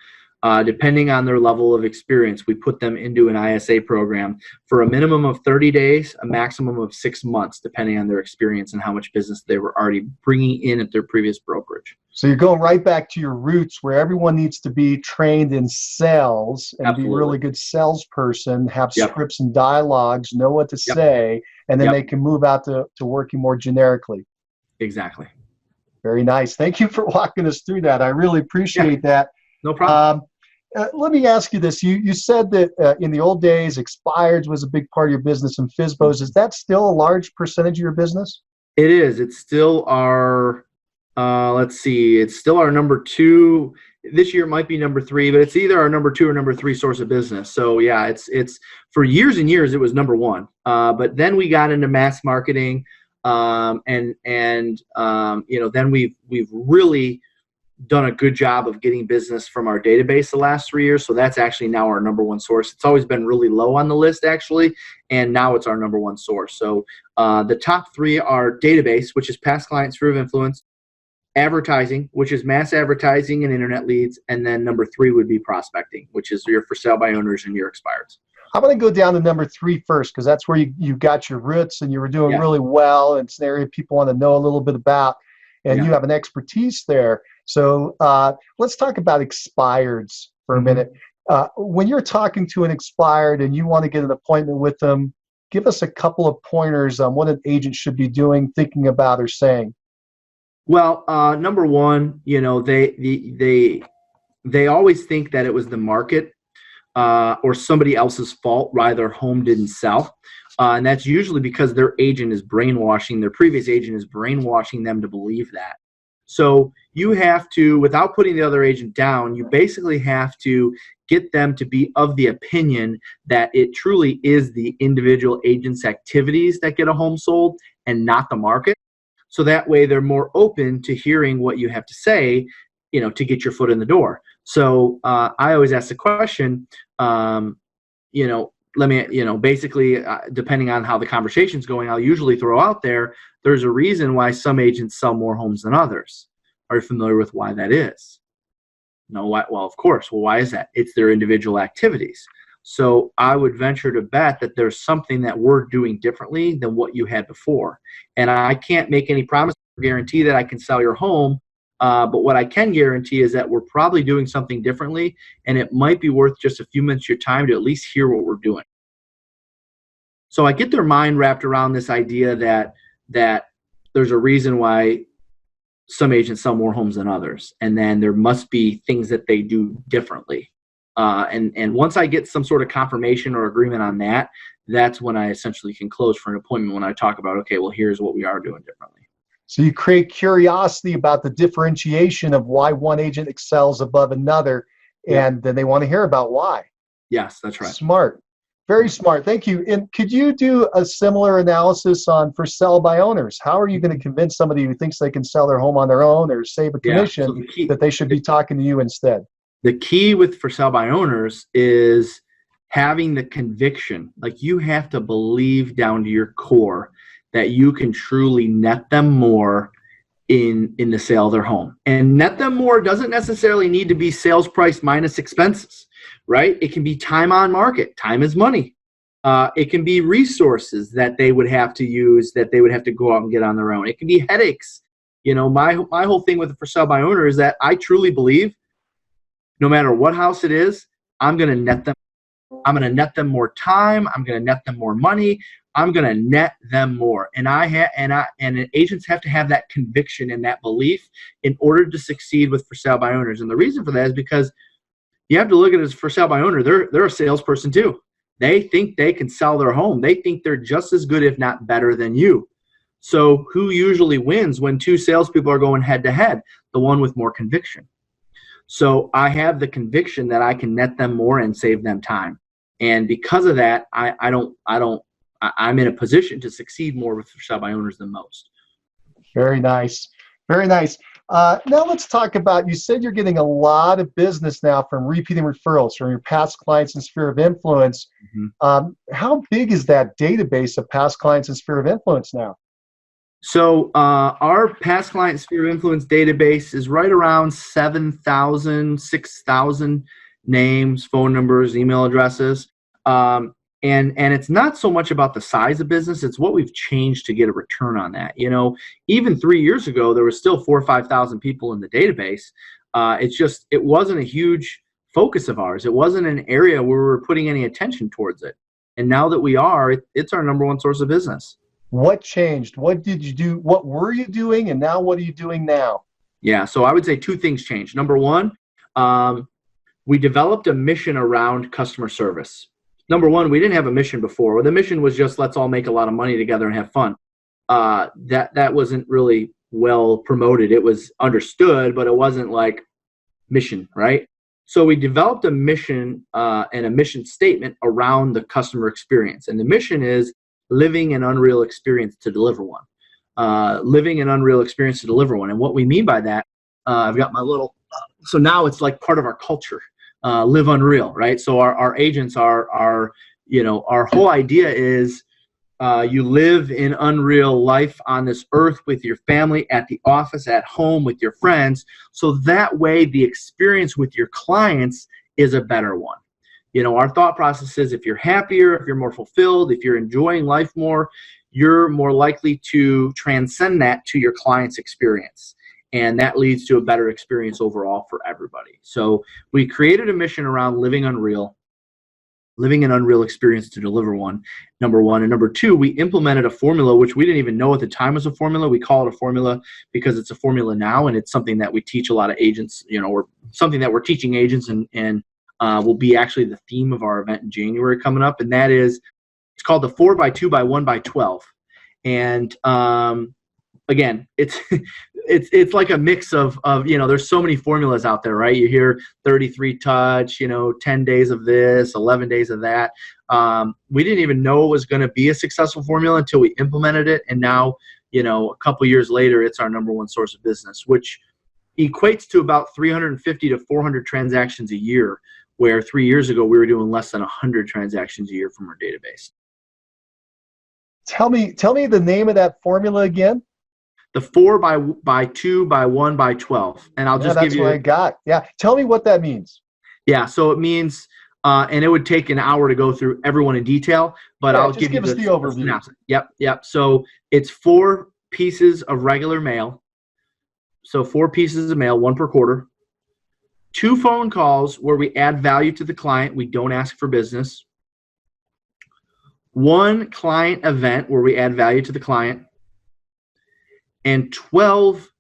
depending on their level of experience, we put them into an ISA program for a minimum of 30 days, a maximum of 6 months, depending on their experience and how much business they were already bringing in at their previous brokerage. So you're going right back to your roots, where everyone needs to be trained in sales and Absolutely. be a really good salesperson, have scripts and dialogues, know what to say, and then they can move out to working more generically. Exactly. Very nice. Thank you for walking us through that. I really appreciate that. No problem. Let me ask you this. You said that in the old days, expireds was a big part of your business, and FSBOs. Is that still a large percentage of your business? It is. It's still our, it's still our number 2. This year it might be number 3, but it's either our number 2 or number 3 source of business. So yeah, it's for years and years it was number 1. But then we got into mass marketing, then we've really done a good job of getting business from our database the last 3 years. So that's actually now our number 1 source. It's always been really low on the list actually, and now it's our number 1 source. So the top 3 are database, which is past client sphere of influence, advertising, which is mass advertising and internet leads, and then number 3 would be prospecting, which is your for sale by owners and your expireds. I'm going to go down to number 3 first, because that's where you got your roots and you were doing really well. And it's an area people want to know a little bit about, and you have an expertise there. So let's talk about expireds for a minute. When you're talking to an expired and you want to get an appointment with them, give us a couple of pointers on what an agent should be doing, thinking about, or saying. Well, number 1, they always think that it was the market or somebody else's fault why their home didn't sell. And that's usually because their agent is brainwashing, their previous agent is brainwashing them to believe that. So you have to, without putting the other agent down, you basically have to get them to be of the opinion that it truly is the individual agent's activities that get a home sold and not the market. So that way they're more open to hearing what you have to say, to get your foot in the door. So I always ask the question, basically, depending on how the conversation's going, I'll usually throw out there's a reason why some agents sell more homes than others. Are you familiar with why that is? No, why? Well, of course. Well, why is that? It's their individual activities. So I would venture to bet that there's something that we're doing differently than what you had before. And I can't make any promise or guarantee that I can sell your home. But what I can guarantee is that we're probably doing something differently, and it might be worth just a few minutes of your time to at least hear what we're doing. So I get their mind wrapped around this idea that there's a reason why some agents sell more homes than others, and then there must be things that they do differently. And once I get some sort of confirmation or agreement on that, that's when I essentially can close for an appointment, when I talk about, okay, well, here's what we are doing differently. So you create curiosity about the differentiation of why one agent excels above another, and then they want to hear about why. Yes, that's right. Smart. Very smart. Thank you. And could you do a similar analysis on for sell by owners? How are you going to convince somebody who thinks they can sell their home on their own or save a commission that they should be talking to you instead? The key with for sale by owners is having the conviction. Like, you have to believe down to your core that you can truly net them more in the sale of their home. And net them more doesn't necessarily need to be sales price minus expenses, right? It can be time on market. Time is money. It can be resources that they would have to use, that they would have to go out and get on their own. It can be headaches. My whole thing with the for sale by owner is that I truly believe no matter what house it is, I'm going to net them. I'm going to net them more time. I'm going to net them more money. I'm going to net them more. And agents have to have that conviction and that belief in order to succeed with for sale by owners. And the reason for that is because you have to look at it as for sale by owner. They're a salesperson too. They think they can sell their home. They think they're just as good, if not better than you. So who usually wins when two salespeople are going head to head? The one with more conviction. So I have the conviction that I can net them more and save them time. And because of that, I'm in a position to succeed more with for sale by owners than most. Very nice. Very nice. Now let's talk about, you said you're getting a lot of business now from repeating referrals from your past clients and sphere of influence. Mm-hmm. How big is that database of past clients and sphere of influence now? So our past client sphere of influence database is right around 7,000, 6,000 names, phone numbers, email addresses. And it's not so much about the size of business, it's what we've changed to get a return on that. Even 3 years ago, there was still 4,000 or 5,000 people in the database. It wasn't a huge focus of ours. It wasn't an area where we were putting any attention towards it. And now that we are, it's our number one source of business. What changed? What did you do? What were you doing? And now what are you doing now? Yeah, so I would say two things changed. Number one, we developed a mission around customer service. Number one, we didn't have a mission before. The mission was just let's all make a lot of money together and have fun. That wasn't really well promoted. It was understood, but it wasn't like mission, right? So we developed a mission and a mission statement around the customer experience. And the mission is living an unreal experience to deliver one. Living an unreal experience to deliver one. And what we mean by that, I've got my little, so now it's like part of our culture. Live unreal, right? So our agents are our whole idea is you live in unreal life on this earth with your family, at the office, at home, with your friends. So that way the experience with your clients is a better one. Our thought process is if you're happier, if you're more fulfilled, if you're enjoying life more, you're more likely to transcend that to your client's experience. And that leads to a better experience overall for everybody. So we created a mission around living an unreal experience to deliver one, number one. And number two, we implemented a formula, which we didn't even know at the time was a formula. We call it a formula because it's a formula now, and it's something that we teach a lot of agents, or something that we're teaching agents and will be actually the theme of our event in January coming up. And that is, it's called the 4x2 by 1x12. And again, it's like a mix of there's so many formulas out there, right? You hear 33 touch, 10 days of this, 11 days of that. We didn't even know it was going to be a successful formula until we implemented it. And now, a couple years later, it's our number one source of business, which equates to about 350 to 400 transactions a year, where 3 years ago, we were doing less than 100 transactions a year from our database. Tell me the name of that formula again. The 4x2 by 1x12, and I'll just give you. That's what I got. Yeah, tell me what that means. Yeah, so it means, and it would take an hour to go through everyone in detail, but I'll just give us the overview. Yep. So it's 4 pieces of regular mail. So 4 pieces of mail, 1 per quarter. 2 phone calls where we add value to the client. We don't ask for business. 1 client event where we add value to the client. And 12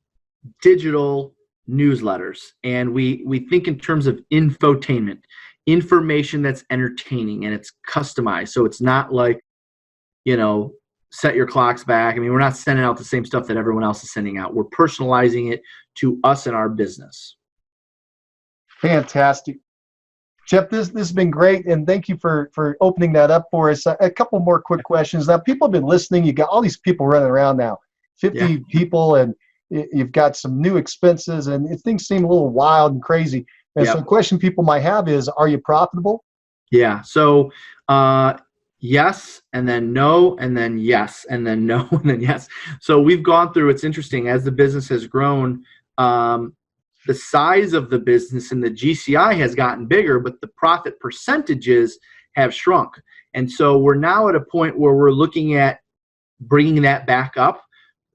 digital newsletters. And we think in terms of infotainment, information that's entertaining and it's customized. So it's not like, set your clocks back. I mean, we're not sending out the same stuff that everyone else is sending out. We're personalizing it to us and our business. Fantastic. Jeff, this has been great, and thank you for opening that up for us. A couple more quick questions. Now, people have been listening. You got all these people running around now. 50 people, and you've got some new expenses, and things seem a little wild and crazy. And so the question people might have is, are you profitable? Yeah. So yes, and then no, and then yes, and then no, and then yes. So we've gone through, it's interesting, as the business has grown, the size of the business and the GCI has gotten bigger, but the profit percentages have shrunk. And so we're now at a point where we're looking at bringing that back up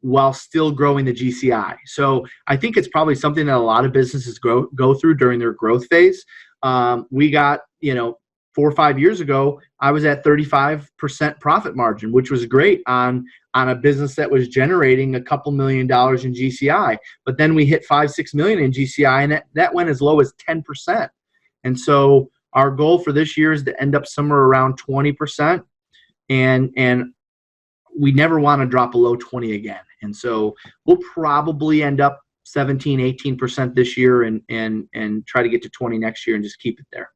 while still growing the GCI. So I think it's probably something that a lot of businesses go through during their growth phase. We got, 4 or 5 years ago, I was at 35% profit margin, which was great on a business that was generating a couple $1 million in GCI. But then we hit 5-6 million in GCI, and that went as low as 10%. And so our goal for this year is to end up somewhere around 20%, and we never want to drop below 20 again. And so we'll probably end up 17, 18% this year and try to get to 20 next year and just keep it there.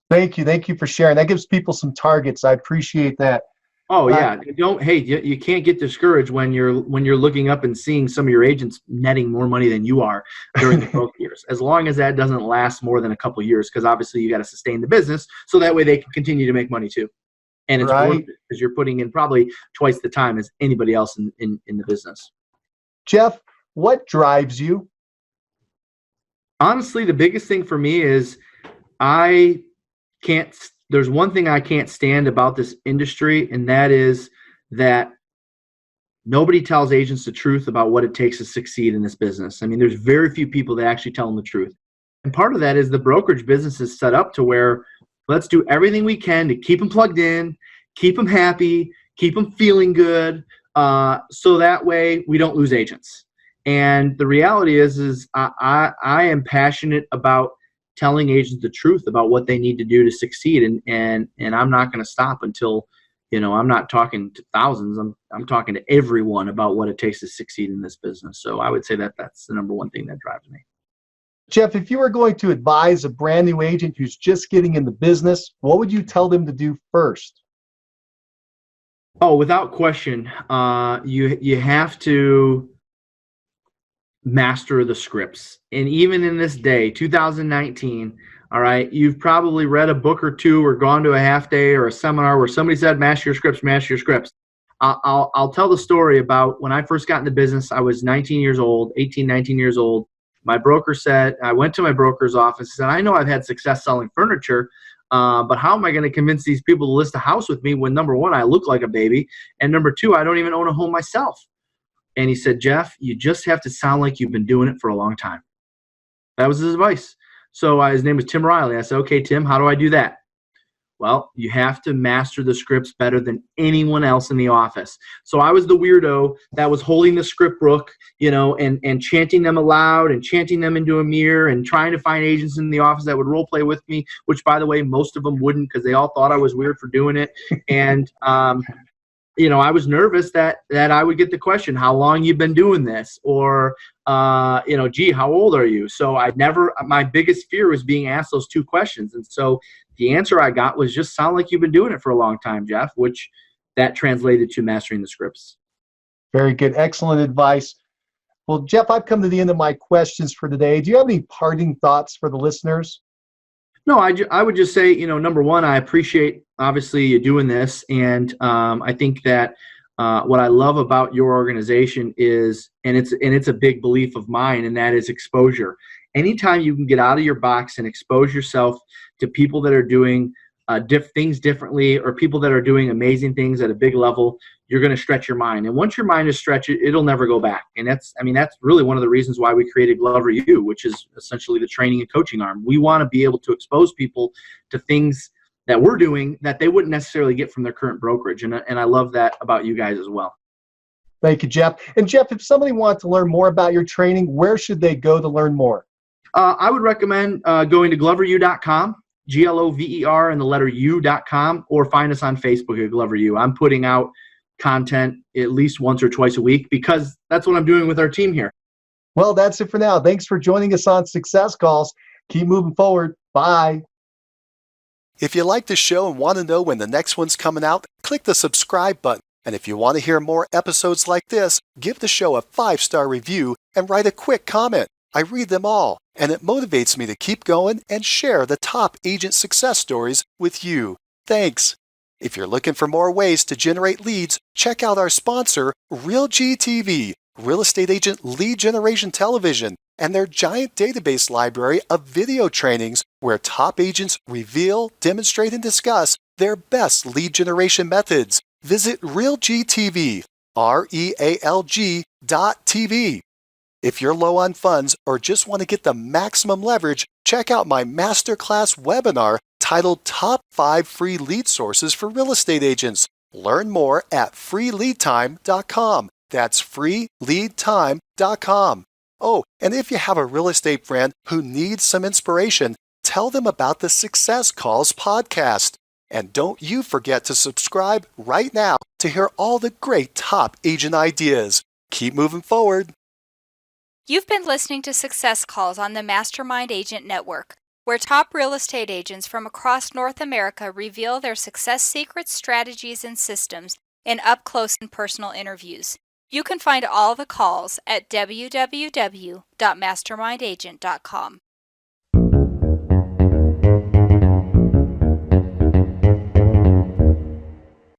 Thank you. Thank you for sharing. That gives people some targets. I appreciate that. Oh yeah. You can't get discouraged when you're looking up and seeing some of your agents netting more money than you are during the growth years, as long as that doesn't last more than a couple of years, because obviously you got to sustain the business so that way they can continue to make money too. And it's worth it because you're putting in probably twice the time as anybody else in the business. Jeff, what drives you? Honestly, the biggest thing for me is there's one thing I can't stand about this industry, and that is that nobody tells agents the truth about what it takes to succeed in this business. I mean, there's very few people that actually tell them the truth. And part of that is the brokerage business is set up to where let's do everything we can to keep them plugged in, keep them happy, keep them feeling good, so that way we don't lose agents. And the reality is I am passionate about telling agents the truth about what they need to do to succeed, and I'm not going to stop until, I'm not talking to thousands. I'm talking to everyone about what it takes to succeed in this business. So I would say that that's the number one thing that drives me. Jeff, if you were going to advise a brand new agent who's just getting in the business, what would you tell them to do first? Oh, without question, you have to master the scripts. And even in this day, 2019, all right, you've probably read a book or two or gone to a half day or a seminar where somebody said, master your scripts, master your scripts. I'll tell the story about when I first got in the business. I was 19 years old. My broker said, I went to my broker's office and said, I know I've had success selling furniture, but how am I going to convince these people to list a house with me when, number one, I look like a baby, and number two, I don't even own a home myself? And he said, Jeff, you just have to sound like you've been doing it for a long time. That was his advice. So his name was Tim Riley. I said, okay, Tim, how do I do that? Well, you have to master the scripts better than anyone else in the office. So I was the weirdo that was holding the script book, and chanting them aloud and chanting them into a mirror and trying to find agents in the office that would role play with me, which, by the way, most of them wouldn't because they all thought I was weird for doing it. And, I was nervous that I would get the question, how long you been doing this? Or, gee, how old are you? So my biggest fear was being asked those two questions. And so the answer I got was just sound like you've been doing it for a long time, Jeff, which that translated to mastering the scripts. Very good. Excellent advice. Well, Jeff, I've come to the end of my questions for today. Do you have any parting thoughts for the listeners? No, I would just say, number one, I appreciate, obviously, you doing this. And I think that what I love about your organization is, and it's a big belief of mine, and that is exposure. Anytime you can get out of your box and expose yourself to people that are doing things differently, or people that are doing amazing things at a big level, you're going to stretch your mind. And once your mind is stretched, it'll never go back. And that's really one of the reasons why we created Glover U, which is essentially the training and coaching arm. We want to be able to expose people to things that we're doing that they wouldn't necessarily get from their current brokerage. And I love that about you guys as well. Thank you, Jeff. And Jeff, if somebody wants to learn more about your training, where should they go to learn more? I would recommend going to gloveru.com, GLOVER and the letter U.com, or find us on Facebook at Glover U. I'm putting out content at least once or twice a week because that's what I'm doing with our team here. Well, that's it for now. Thanks for joining us on Success Calls. Keep moving forward. Bye. If you like the show and want to know when the next one's coming out, click the subscribe button. And if you want to hear more episodes like this, give the show a 5-star review and write a quick comment. I read them all, and it motivates me to keep going and share the top agent success stories with you. Thanks. If you're looking for more ways to generate leads, check out our sponsor, RealGTV, Real Estate Agent Lead Generation Television, and their giant database library of video trainings where top agents reveal, demonstrate, and discuss their best lead generation methods. Visit RealGTV, REALG.TV. If you're low on funds or just want to get the maximum leverage, check out my masterclass webinar titled Top 5 Free Lead Sources for Real Estate Agents. Learn more at freeleadtime.com. That's freeleadtime.com. Oh, and if you have a real estate friend who needs some inspiration, tell them about the Success Calls podcast. And don't you forget to subscribe right now to hear all the great top agent ideas. Keep moving forward. You've been listening to Success Calls on the Mastermind Agent Network, where top real estate agents from across North America reveal their success secrets, strategies, and systems in up-close and personal interviews. You can find all the calls at www.mastermindagent.com.